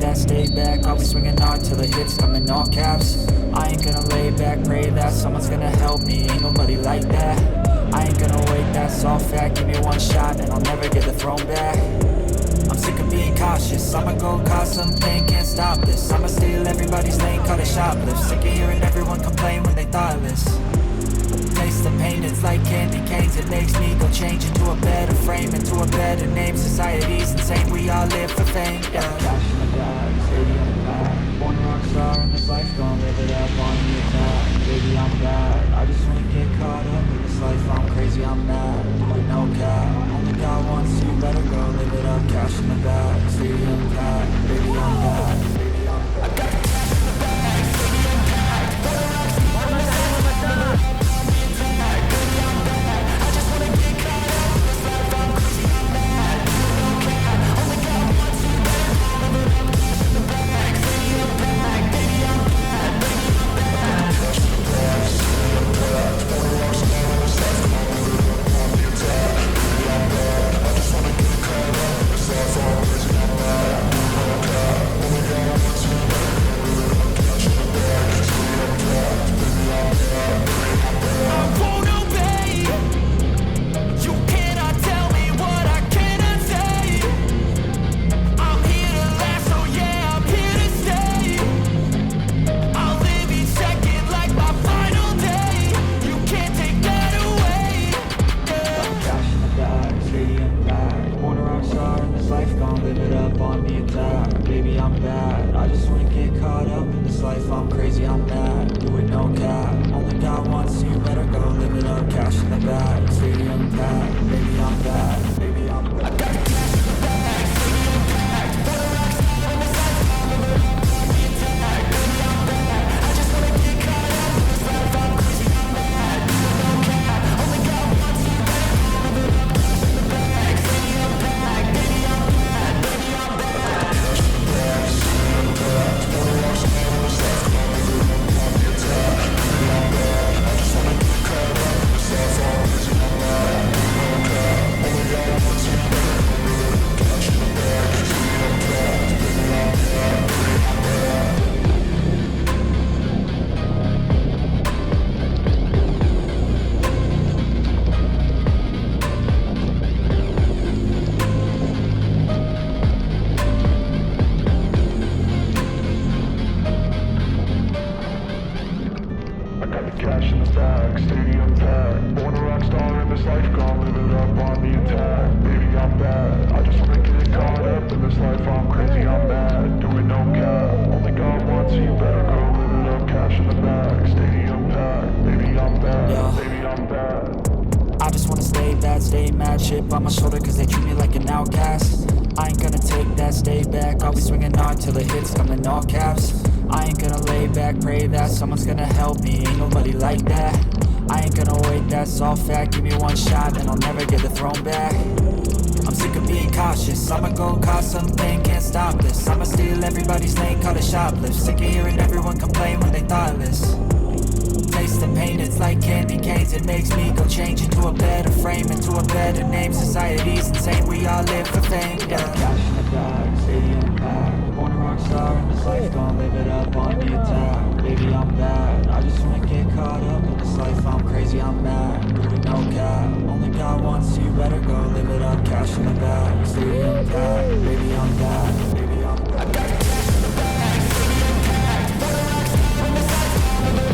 that, stay back. I'll be swinging hard till the hits come in all caps. I ain't gonna lay back, pray that someone's gonna help me. Ain't nobody like that. I ain't gonna wait, that's all fact. Give me one shot and I'll never get the throne back. I'm sick of being cautious, I'ma go cause something, can't stop this. I'ma steal everybody's lane, call it shoplift. Sick of hearing everyone complain when they thoughtless. Taste the pain, it's like candy canes. It makes me go change into a better frame, into a better name. Society's insane, we all live for fame, yeah. Cash in the bag, stadium packed. Born a rock star in this life, gon' live it up on the attack. Baby, I'm bad, I just wanna get caught up in this life. I'm crazy, I'm mad, with no cap. Only God wants you, better go live it up. Cash in the bag, stadium packed. Baby, I'm bad, baby, I'm bad. I got the cash in the bag, stadium packed. Born a rock star in this life, I'm bad. On my shoulder cause they treat me like an outcast. I ain't gonna take that, stay back. I'll be swinging hard till the hits come in all caps. I ain't gonna lay back, pray that someone's gonna help me. Ain't nobody like that. I ain't gonna wait, that's all fact. Give me one shot and I'll never get the throne back. I'm sick of being cautious, I'ma go cause something, can't stop this. I'ma steal everybody's lane, call it shoplift. Sick of hearing everyone complain when they thoughtless. Taste the pain, it's like candy canes. It makes me go change into a better frame, into a better name. Society's insane, we all live for fame, yeah. Cash in the bag, stadium packed. Born a rock star in this life, gon' live it up on the attack. Baby, I'm bad, I just wanna get caught up in this life. I'm crazy, I'm mad, with no cap. Only God wants you, better go live it up. Cash in the bag, stadium packed. Baby, I'm bad, baby, I'm bad. I got the cash in the bag, stadium packed. Born a rock star in this life, I'm bad.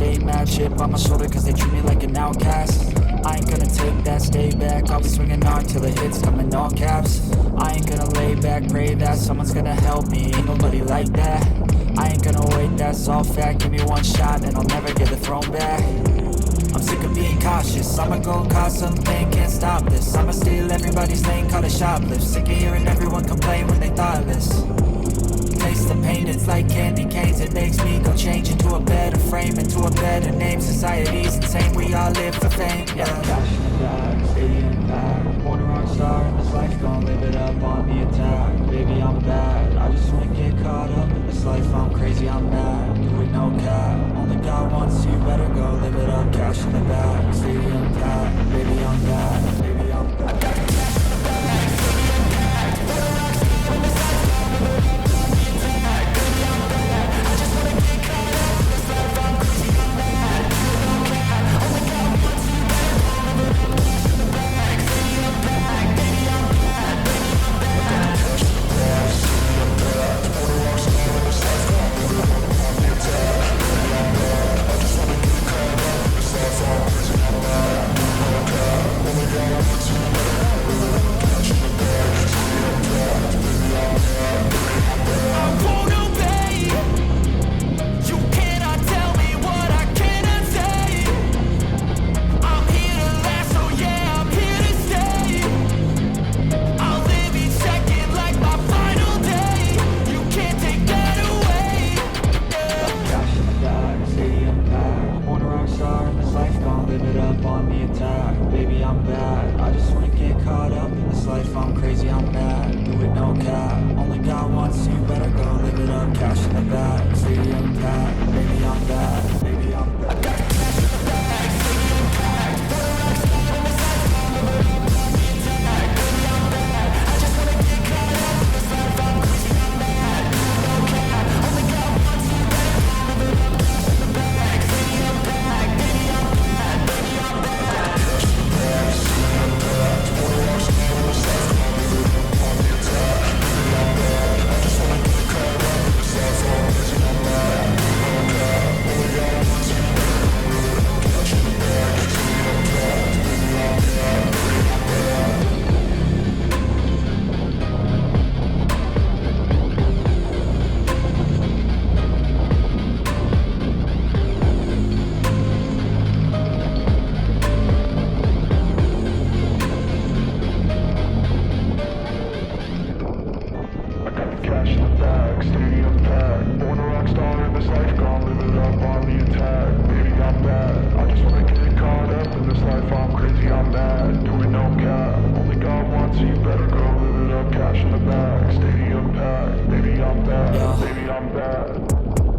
stay mad, chip on my shoulder cause they treat me like an outcast. I ain't gonna take that, stay back, I'll be swinging hard till the hits come in all caps. I ain't gonna lay back, pray that someone's gonna help me, ain't nobody like that. I ain't gonna wait, that's all fact, give me one shot and I'll never get the throne back. I'm sick of being cautious, I'ma go cause something, can't stop this. I'ma steal everybody's lane, call it shoplift. Sick of hearing everyone complain when they thoughtless. Taste the pain, it's like candy canes. It makes me go change into a better frame, into a better name. Society's insane, we all live for fame, yeah. Cash in the bag, stadium packed. Born a rock star in this life, gon' live it up on the attack. Baby, I'm bad, I just wanna get caught up in this life. I'm crazy, I'm mad, do it no cap. Only God wants you, better go live it up. Cash in the bag, stadium packed. Baby, I'm bad, baby, I'm bad.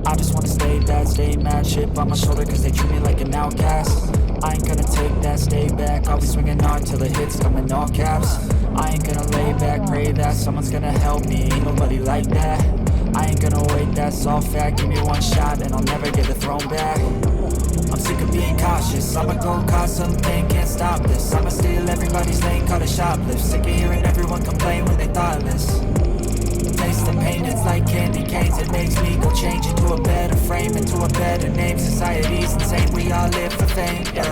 I just wanna stay bad, stay mad, chip on my shoulder cause they treat me like an outcast. I ain't gonna take that, stay back, I'll be swinging hard till the hits come in all caps. I ain't gonna lay back, pray that someone's gonna help me, ain't nobody like that. I ain't gonna wait, that's all fact, give me one shot and I'll never get the throne back. I'm sick of being cautious, I'ma go cause something, can't stop this. I'ma steal everybody's lane, call it shoplift. Sick of hearing everyone complain when they thoughtless. Taste the pain, it's like candy canes. It makes me go change into a better frame, into a better name. Society's insane, we all live for fame, yeah.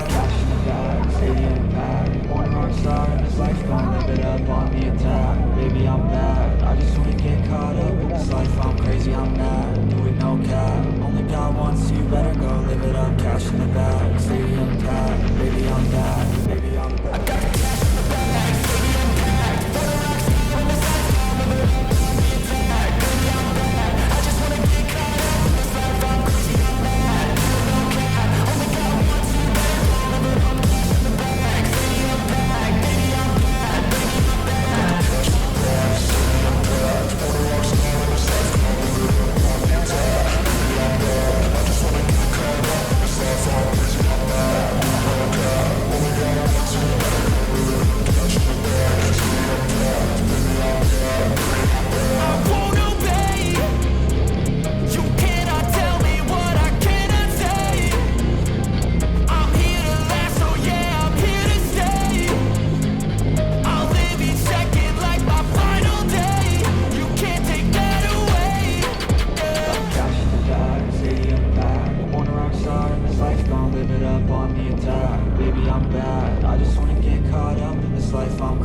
Stadium packed, born a rock star in this life, gon' live it up on the attack. Baby, I'm bad, I just wanna get caught up in this life. I'm crazy, I'm mad, do it no cap. Only God wants you, better go live it up. Cash in the bag, stadium packed. Baby, I'm bad, baby, I'm bad. I just wanna get caught up in this life, I'm crazy.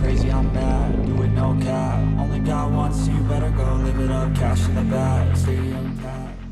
crazy, I'm mad. Do it no cap. Only got one, so you better go live it up. Cash in the bag, stadium packed.